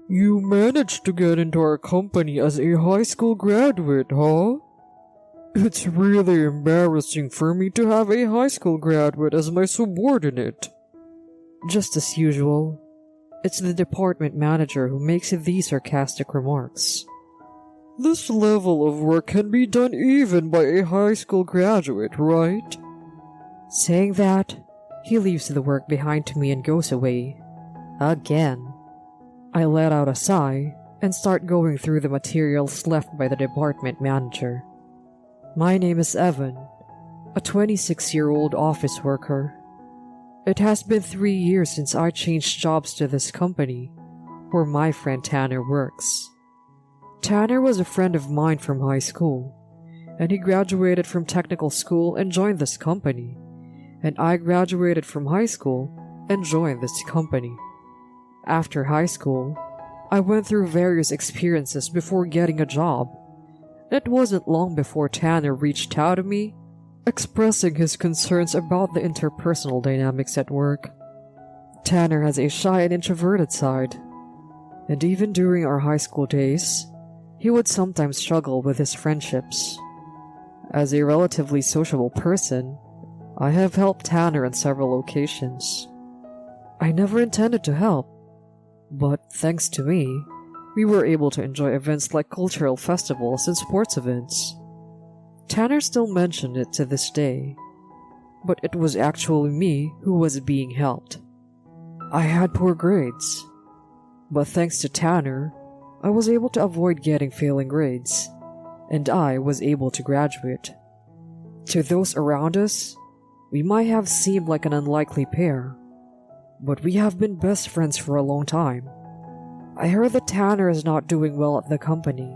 You managed to get into our company as a high school graduate, huh? It's really embarrassing for me to have a high school graduate as my subordinate. Just as usual, it's the department manager who makes these sarcastic remarks. This level of work can be done even by a high school graduate, right? Saying that, he leaves the work behind to me and goes away. Again. I let out a sigh and start going through the materials left by the department manager. My name is Evan, a 26-year-old office worker. It has been 3 years since I changed jobs to this company, where my friend Tanner works. Tanner was a friend of mine from high school, and he graduated from technical school and joined this company, and I graduated from high school and joined this company. After high school, I went through various experiences before getting a job. It wasn't long before Tanner reached out to me, expressing his concerns about the interpersonal dynamics at work. Tanner has a shy and introverted side, and even during our high school days, he would sometimes struggle with his friendships. As a relatively sociable person, I have helped Tanner on several occasions. I never intended to help, but thanks to me, we were able to enjoy events like cultural festivals and sports events. Tanner still mentioned it to this day, but it was actually me who was being helped. I had poor grades, but thanks to Tanner, I was able to avoid getting failing grades, and I was able to graduate. To those around us, we might have seemed like an unlikely pair, but we have been best friends for a long time. I heard that Tanner is not doing well at the company.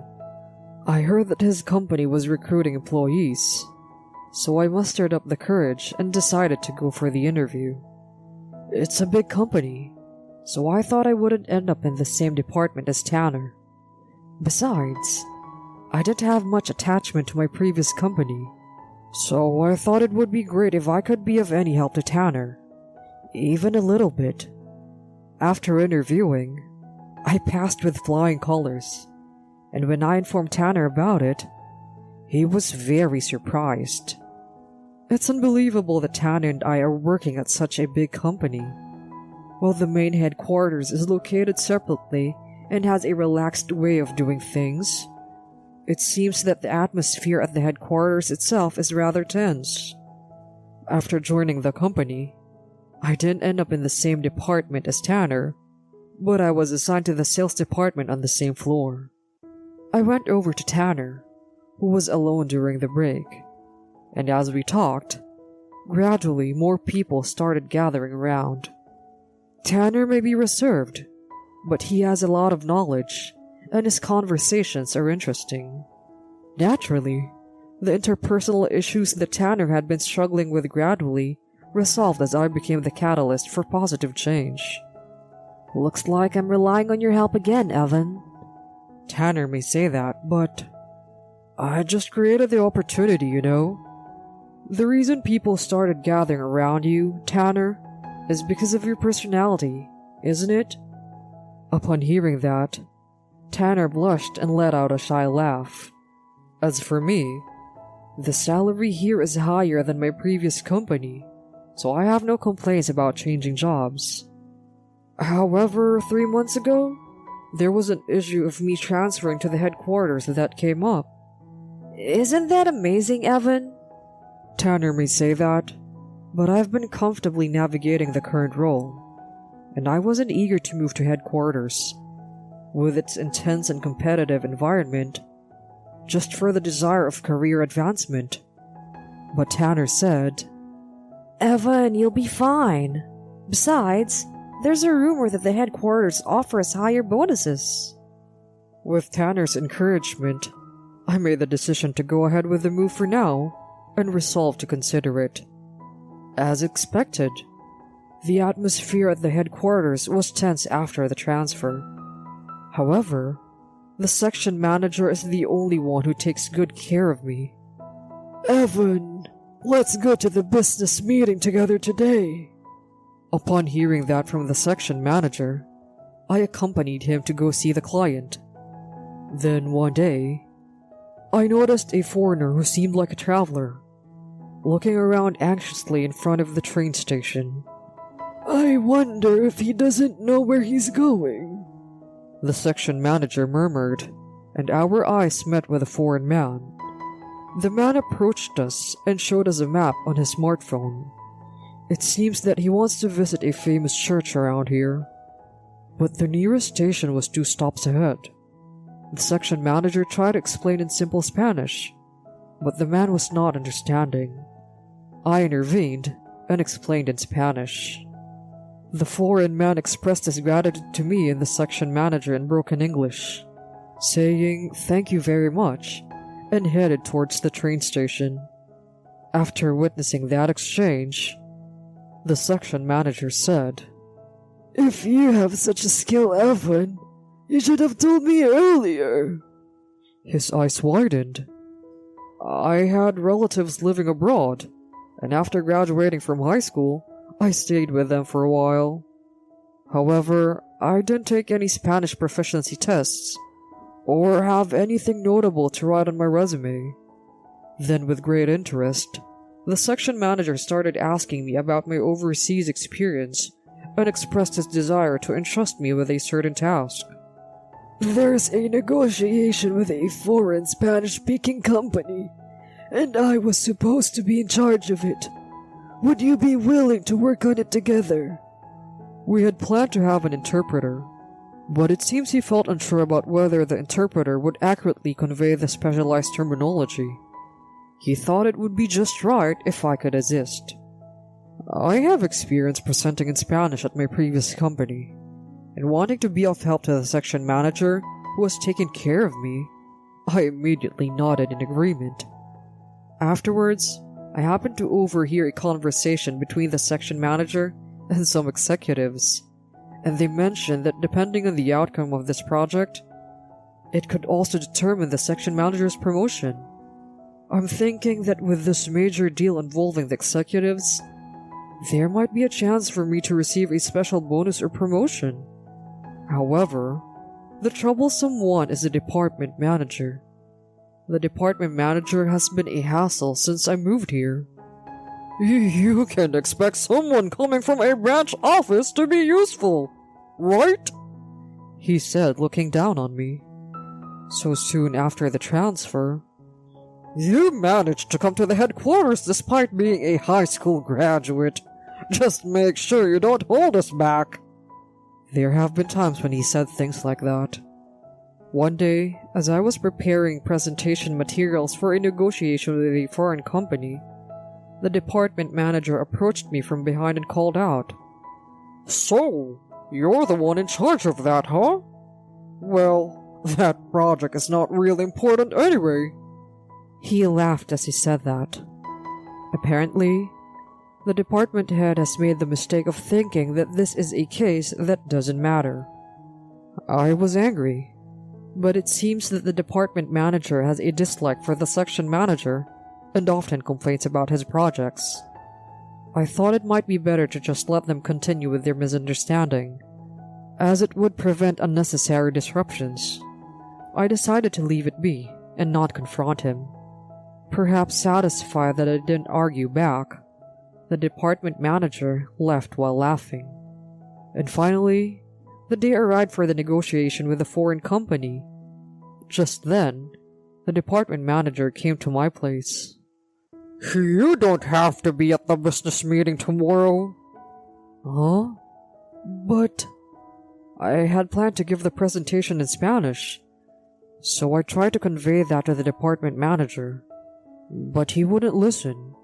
I heard that his company was recruiting employees, so I mustered up the courage and decided to go for the interview. It's a big company, so I thought I wouldn't end up in the same department as Tanner. Besides, I didn't have much attachment to my previous company, so I thought it would be great if I could be of any help to Tanner. Even a little bit. After interviewing, I passed with flying colors, and when I informed Tanner about it, he was very surprised. It's unbelievable that Tanner and I are working at such a big company. While the main headquarters is located separately and has a relaxed way of doing things, it seems that the atmosphere at the headquarters itself is rather tense. After joining the company, I didn't end up in the same department as Tanner, but I was assigned to the sales department on the same floor. I went over to Tanner, who was alone during the break, and as we talked, gradually more people started gathering around. Tanner may be reserved, but he has a lot of knowledge, and his conversations are interesting. Naturally, the interpersonal issues that Tanner had been struggling with gradually resolved as I became the catalyst for positive change. Looks like I'm relying on your help again, Evan. Tanner may say that, but I just created the opportunity, you know? The reason people started gathering around you, Tanner, is because of your personality, isn't it? Upon hearing that, Tanner blushed and let out a shy laugh. As for me, the salary here is higher than my previous company, so I have no complaints about changing jobs. However, 3 months ago, there was an issue of me transferring to the headquarters that came up. Isn't that amazing, Evan? Tanner may say that, but I've been comfortably navigating the current role, and I wasn't eager to move to headquarters, with its intense and competitive environment, just for the desire of career advancement. But Tanner said, Evan, you'll be fine. Besides, there's a rumor that the headquarters offers higher bonuses. With Tanner's encouragement, I made the decision to go ahead with the move for now and resolved to consider it. As expected, the atmosphere at the headquarters was tense after the transfer. However, the section manager is the only one who takes good care of me. Evan, let's go to the business meeting together today. Upon hearing that from the section manager, I accompanied him to go see the client. Then one day, I noticed a foreigner who seemed like a traveler, looking around anxiously in front of the train station. "I wonder if he doesn't know where he's going," the section manager murmured, and our eyes met with a foreign man. The man approached us and showed us a map on his smartphone. It seems that he wants to visit a famous church around here, but the nearest station was 2 stops ahead. The section manager tried to explain in simple Spanish, but the man was not understanding. I intervened and explained in Spanish. The foreign man expressed his gratitude to me and the section manager in broken English, saying "thank you very much," and headed towards the train station. After witnessing that exchange, the section manager said, "If you have such a skill, Evan, you should have told me earlier." His eyes widened. "I had relatives living abroad, and after graduating from high school, I stayed with them for a while. However, I didn't take any Spanish proficiency tests, or have anything notable to write on my resume." Then, with great interest, the section manager started asking me about my overseas experience and expressed his desire to entrust me with a certain task. "There's a negotiation with a foreign Spanish-speaking company, and I was supposed to be in charge of it. Would you be willing to work on it together?" We had planned to have an interpreter, but it seems he felt unsure about whether the interpreter would accurately convey the specialized terminology. He thought it would be just right if I could assist. I have experience presenting in Spanish at my previous company, and wanting to be of help to the section manager who was taking care of me, I immediately nodded in agreement. Afterwards, I happened to overhear a conversation between the section manager and some executives, and they mentioned that depending on the outcome of this project, it could also determine the section manager's promotion. I'm thinking that with this major deal involving the executives, there might be a chance for me to receive a special bonus or promotion. However, the troublesome one is the department manager. The department manager has been a hassle since I moved here. You can't expect someone coming from a branch office to be useful, right? He said, looking down on me. So soon after the transfer, "You managed to come to the headquarters despite being a high school graduate. Just make sure you don't hold us back." There have been times when he said things like that. One day, as I was preparing presentation materials for a negotiation with a foreign company, the department manager approached me from behind and called out, "So, you're the one in charge of that, huh? Well, that project is not really important anyway." He laughed as he said that. Apparently, the department head has made the mistake of thinking that this is a case that doesn't matter. I was angry, but it seems that the department manager has a dislike for the section manager and often complains about his projects. I thought it might be better to just let them continue with their misunderstanding, as it would prevent unnecessary disruptions. I decided to leave it be and not confront him. Perhaps satisfied that I didn't argue back, the department manager left while laughing. And finally, the day arrived for the negotiation with the foreign company. Just then, the department manager came to my place. "You don't have to be at the business meeting tomorrow." "Huh? But I had planned to give the presentation in Spanish, so I tried to convey that to the department manager, but he wouldn't listen."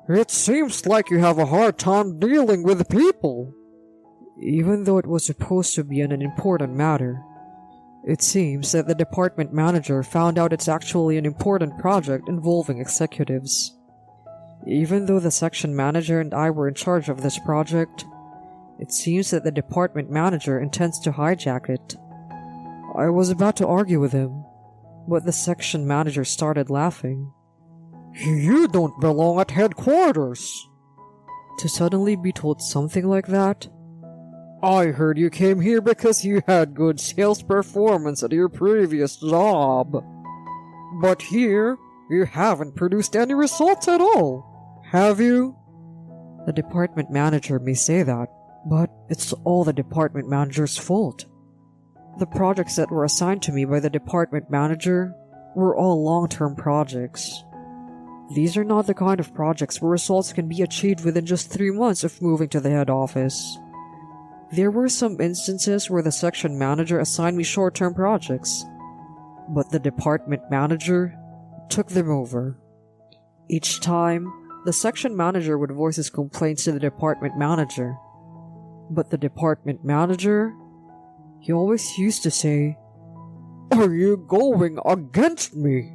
"It seems like you have a hard time dealing with people." Even though it was supposed to be an important matter, it seems that the department manager found out it's actually an important project involving executives. Even though the section manager and I were in charge of this project, it seems that the department manager intends to hijack it. I was about to argue with him, but the section manager started laughing. "You don't belong at headquarters." To suddenly be told something like that, I heard you came here because you had good sales performance at your previous job. But here, you haven't produced any results at all, have you? The department manager may say that, but it's all the department manager's fault. The projects that were assigned to me by the department manager were all long-term projects. These are not the kind of projects where results can be achieved within just 3 months of moving to the head office. There were some instances where the section manager assigned me short-term projects, but the department manager took them over. Each time, the section manager would voice his complaints to the department manager. But the department manager, he always used to say, "Are you going against me?"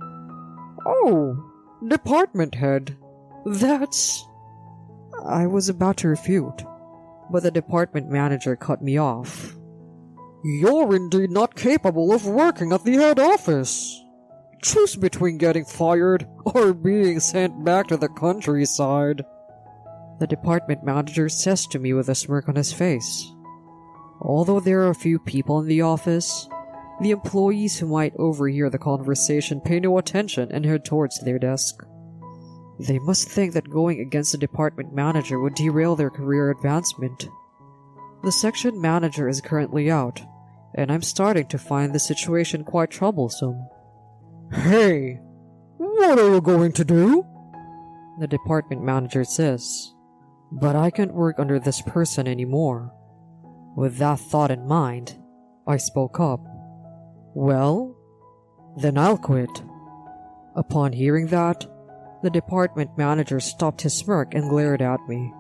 "Oh, department head, that's..." I was about to refute, but the department manager cut me off. "You're indeed not capable of working at the head office. Choose between getting fired or being sent back to the countryside," the department manager says to me with a smirk on his face. Although there are a few people in the office, the employees who might overhear the conversation pay no attention and head towards their desk. They must think that going against the department manager would derail their career advancement. The section manager is currently out, and I'm starting to find the situation quite troublesome. "Hey, what are you going to do?" the department manager says. But I can't work under this person anymore. With that thought in mind, I spoke up. "Well, then I'll quit." Upon hearing that, the department manager stopped his smirk and glared at me.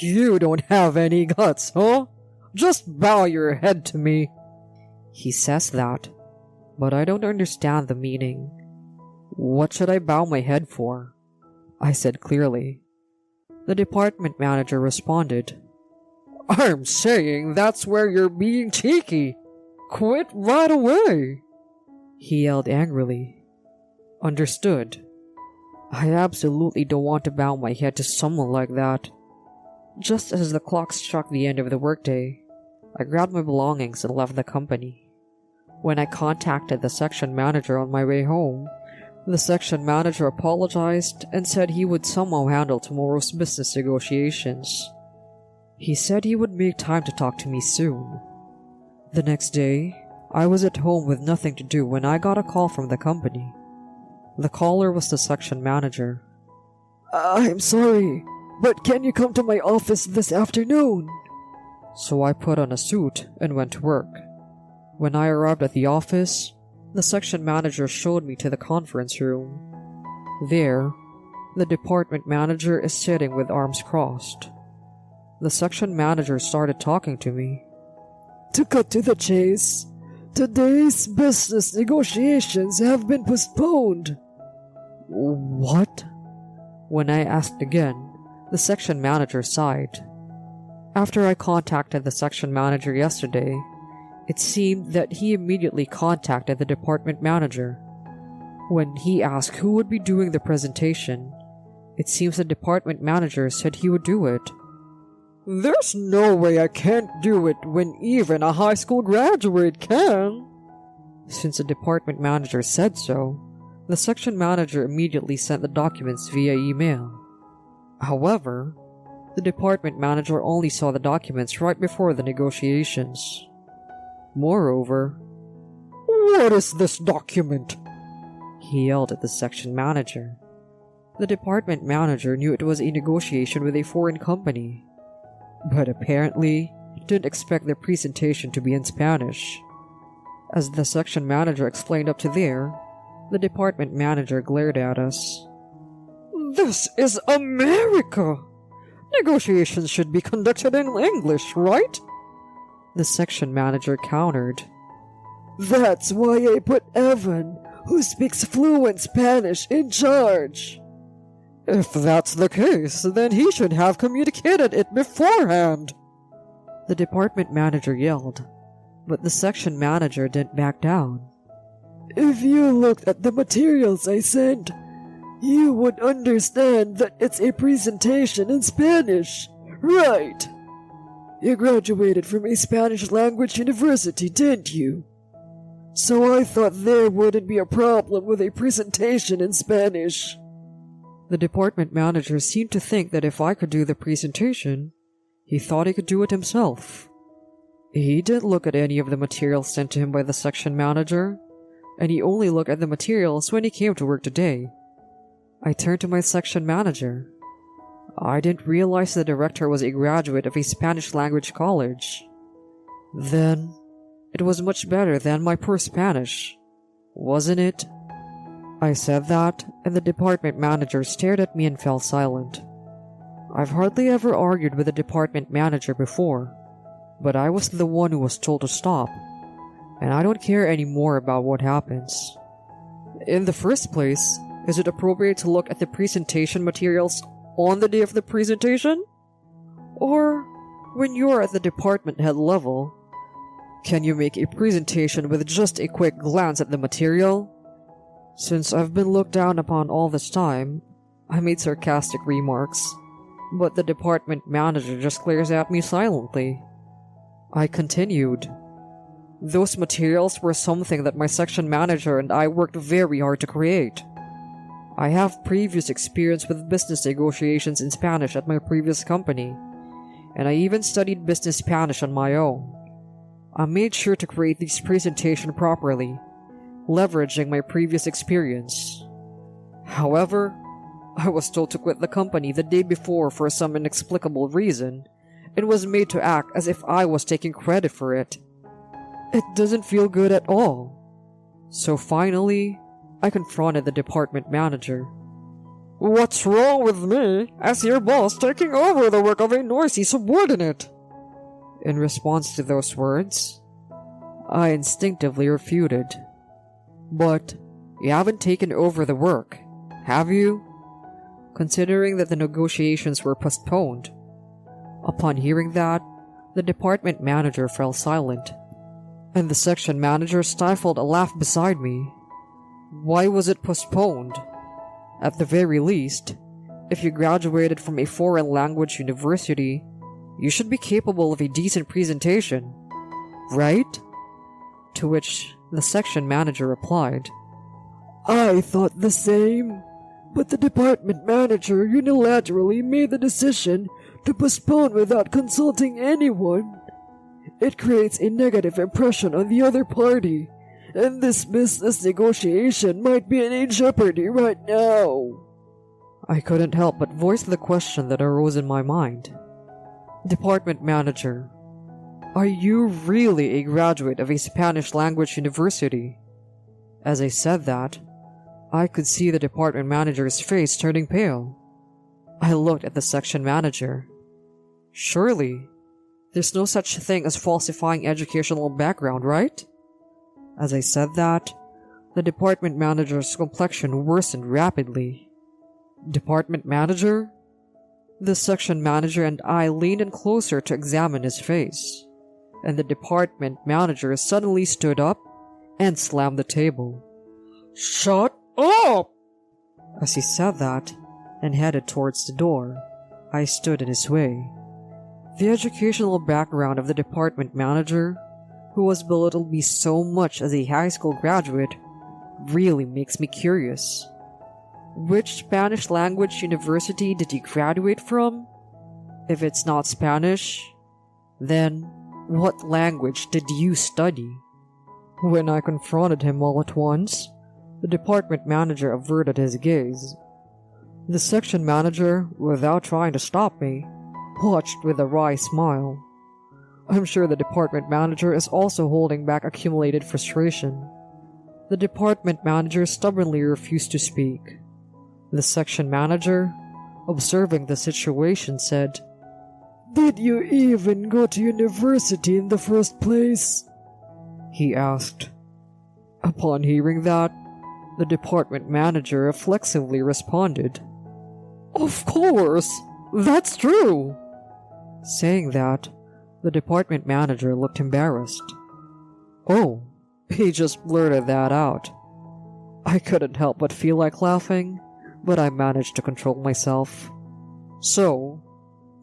"You don't have any guts, huh? Just bow your head to me." He says that, but I don't understand the meaning. "What should I bow my head for?" I said clearly. The department manager responded, "I'm saying that's where you're being cheeky. Quit right away." He yelled angrily. Understood. I absolutely don't want to bow my head to someone like that. Just as the clock struck the end of the workday, I grabbed my belongings and left the company. When I contacted the section manager on my way home, the section manager apologized and said he would somehow handle tomorrow's business negotiations. He said he would make time to talk to me soon. The next day, I was at home with nothing to do when I got a call from the company. The caller was the section manager. "I'm sorry, but can you come to my office this afternoon?" So I put on a suit and went to work. When I arrived at the office, the section manager showed me to the conference room. There, the department manager is sitting with arms crossed. The section manager started talking to me. "To cut to the chase, today's business negotiations have been postponed." "What?" When I asked again, the section manager sighed. After I contacted the section manager yesterday, it seemed that he immediately contacted the department manager. When he asked who would be doing the presentation, it seems the department manager said he would do it. "There's no way I can't do it when even a high school graduate can." Since the department manager said so, the section manager immediately sent the documents via email. However, the department manager only saw the documents right before the negotiations. Moreover, "What is this document?" he yelled at the section manager. The department manager knew it was a negotiation with a foreign company, but apparently didn't expect their presentation to be in Spanish. As the section manager explained up to there, the department manager glared at us. "This is America! Negotiations should be conducted in English, right?" The section manager countered. "That's why I put Evan, who speaks fluent Spanish, in charge." "If that's the case, then he should have communicated it beforehand." The department manager yelled, but the section manager didn't back down. "If you looked at the materials I sent, you would understand that it's a presentation in Spanish, right?" You graduated from a Spanish language university, didn't you? So I thought there wouldn't be a problem with a presentation in Spanish. The department manager seemed to think that if I could do the presentation, he thought he could do it himself. He didn't look at any of the materials sent to him by the section manager, and he only looked at the materials when he came to work today. I turned to my section manager. I didn't realize the director was a graduate of a Spanish language college. Then, it was much better than my poor Spanish, wasn't it? I said that, and the department manager stared at me and fell silent. I've hardly ever argued with a department manager before, but I was the one who was told to stop, and I don't care anymore about what happens. In the first place, is it appropriate to look at the presentation materials on the day of the presentation? Or, when you're at the department head level, can you make a presentation with just a quick glance at the material? Since I've been looked down upon all this time, I made sarcastic remarks, but the department manager just glares at me silently. I continued. Those materials were something that my section manager and I worked very hard to create. I have previous experience with business negotiations in Spanish at my previous company, and I even studied business Spanish on my own. I made sure to create this presentation properly, leveraging my previous experience. However, I was told to quit the company the day before for some inexplicable reason, and was made to act as if I was taking credit for it. It doesn't feel good at all. So finally, I confronted the department manager. What's wrong with me as your boss taking over the work of a noisy subordinate? In response to those words, I instinctively refuted. But you haven't taken over the work, have you? Considering that the negotiations were postponed. Upon hearing that, the department manager fell silent, and the section manager stifled a laugh beside me. Why was it postponed? At the very least, if you graduated from a foreign language university, you should be capable of a decent presentation, right? To which the section manager replied, I thought the same, but the department manager unilaterally made the decision to postpone without consulting anyone. It creates a negative impression on the other party, and this business negotiation might be in jeopardy right now. I couldn't help but voice the question that arose in my mind. Department manager, are you really a graduate of a Spanish language university? As I said that, I could see the department manager's face turning pale. I looked at the section manager. Surely, there's no such thing as falsifying educational background, right? As I said that, the department manager's complexion worsened rapidly. Department manager? The section manager and I leaned in closer to examine his face, and the department manager suddenly stood up and slammed the table. Shut up! As he said that and headed towards the door, I stood in his way. The educational background of the department manager, who has belittled me so much as a high school graduate, really makes me curious. Which Spanish language university did you graduate from? If it's not Spanish, then what language did you study? When I confronted him all at once, the department manager averted his gaze. The section manager, without trying to stop me, watched with a wry smile. I'm sure the department manager is also holding back accumulated frustration. The department manager stubbornly refused to speak. The section manager, observing the situation, said, Did you even go to university in the first place? He asked. Upon hearing that, the department manager reflexively responded, Of course, that's true. Saying that, the department manager looked embarrassed. Oh, he just blurted that out. I couldn't help but feel like laughing, but I managed to control myself. So,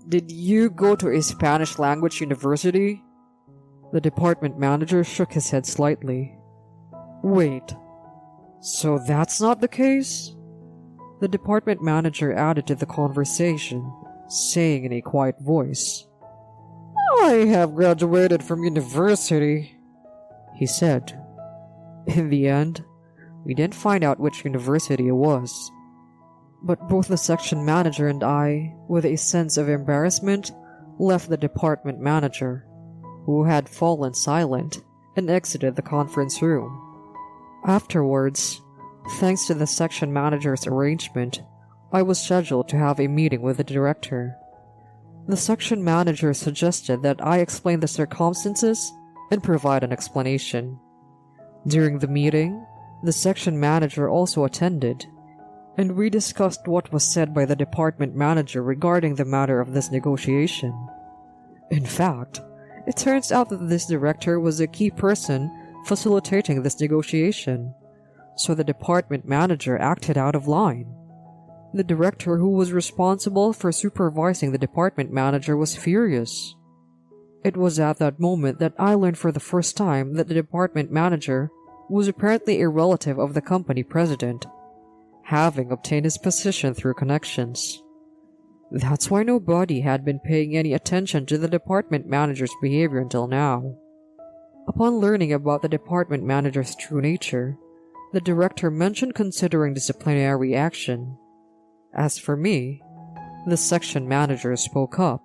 Did you go to a Spanish language university? The department manager shook his head slightly. Wait, so that's not the case? The department manager added to the conversation, saying in a quiet voice, I have graduated from university, he said. In the end, we didn't find out which university it was. But both the section manager and I, with a sense of embarrassment, left the department manager, who had fallen silent, and exited the conference room. Afterwards, thanks to the section manager's arrangement, I was scheduled to have a meeting with the director. The section manager suggested that I explain the circumstances and provide an explanation. During the meeting, the section manager also attended, and we discussed what was said by the department manager regarding the matter of this negotiation. In fact, it turns out that this director was a key person facilitating this negotiation, so the department manager acted out of line. The director who was responsible for supervising the department manager was furious. It was at that moment that I learned for the first time that the department manager was apparently a relative of the company president, having obtained his position through connections. That's why nobody had been paying any attention to the department manager's behavior until now. Upon learning about the department manager's true nature, the director mentioned considering disciplinary action. As for me, the section manager spoke up.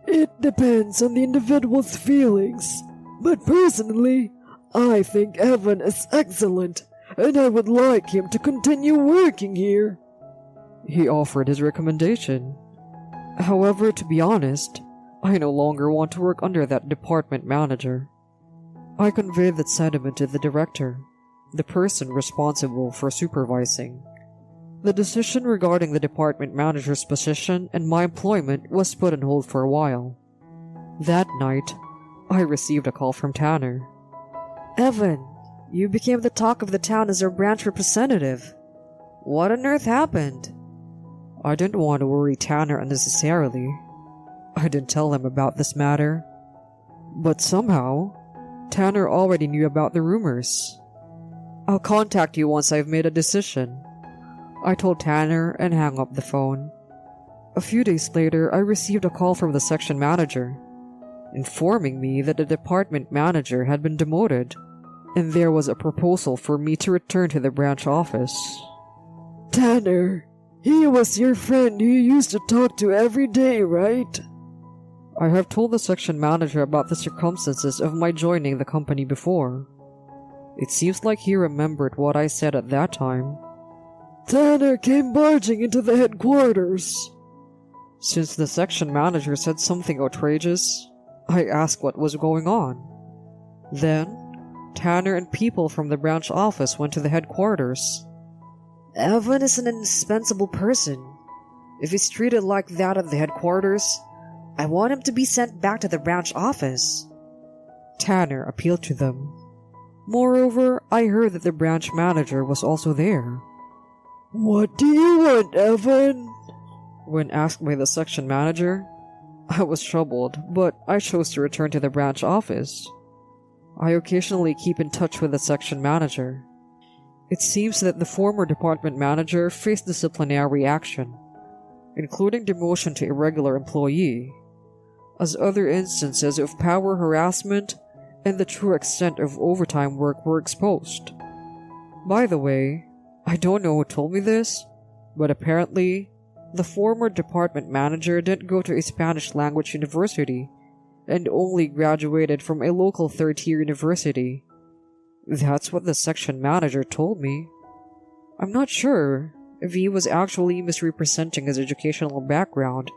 It depends on the individual's feelings, but personally, I think Evan is excellent, and I would like him to continue working here. He offered his recommendation. However, to be honest, I no longer want to work under that department manager. I conveyed that sentiment to the director, the person responsible for supervising. The decision regarding the department manager's position and my employment was put on hold for a while. That night, I received a call from Tanner. Evan, you became the talk of the town as our branch representative. What on earth happened? I didn't want to worry Tanner unnecessarily. I didn't tell him about this matter. But somehow, Tanner already knew about the rumors. I'll contact you once I've made a decision, I told Tanner and hung up the phone. A few days later, I received a call from the section manager, informing me that the department manager had been demoted, and there was a proposal for me to return to the branch office. Tanner, he was your friend who you used to talk to every day, right? I have told the section manager about the circumstances of my joining the company before. It seems like he remembered what I said at that time. Tanner came barging into the headquarters. Since the section manager said something outrageous, I asked what was going on. Then, Tanner and people from the branch office went to the headquarters. Evan is an indispensable person. If he's treated like that at the headquarters, I want him to be sent back to the branch office. Tanner appealed to them. Moreover, I heard that the branch manager was also there. What do you want, Evan? When asked by the section manager, I was troubled, but I chose to return to the branch office. I occasionally keep in touch with the section manager. It seems that the former department manager faced disciplinary action, including demotion to a regular employee, as other instances of power harassment and the true extent of overtime work were exposed. By the way, I don't know who told me this, but apparently, the former department manager didn't go to a Spanish language university and only graduated from a local third-tier university. That's what the section manager told me. I'm not sure if he was actually misrepresenting his educational background,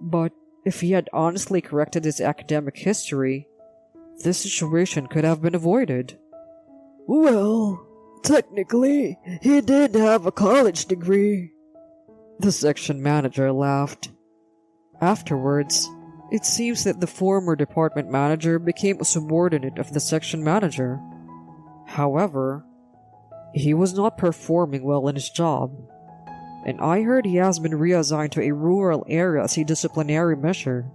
but if he had honestly corrected his academic history, this situation could have been avoided. Well, technically, he did have a college degree. The section manager laughed. Afterwards, it seems that the former department manager became a subordinate of the section manager. However, he was not performing well in his job. and I heard he has been reassigned to a rural area as a disciplinary measure.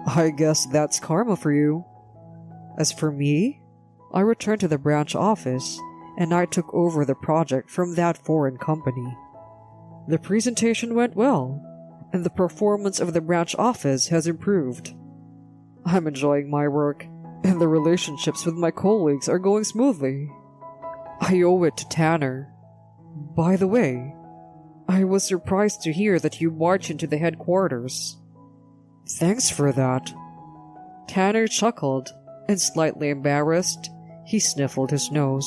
I guess that's karma for you. As for me, I returned to the branch office and I took over the project from that foreign company. The presentation went well, and the performance of the branch office has improved. I'm enjoying my work, and the relationships with my colleagues are going smoothly. I owe it to Tanner. By the way, I was surprised to hear that you marched into the headquarters. Thanks for that. Tanner chuckled, and slightly embarrassed, he sniffled his nose.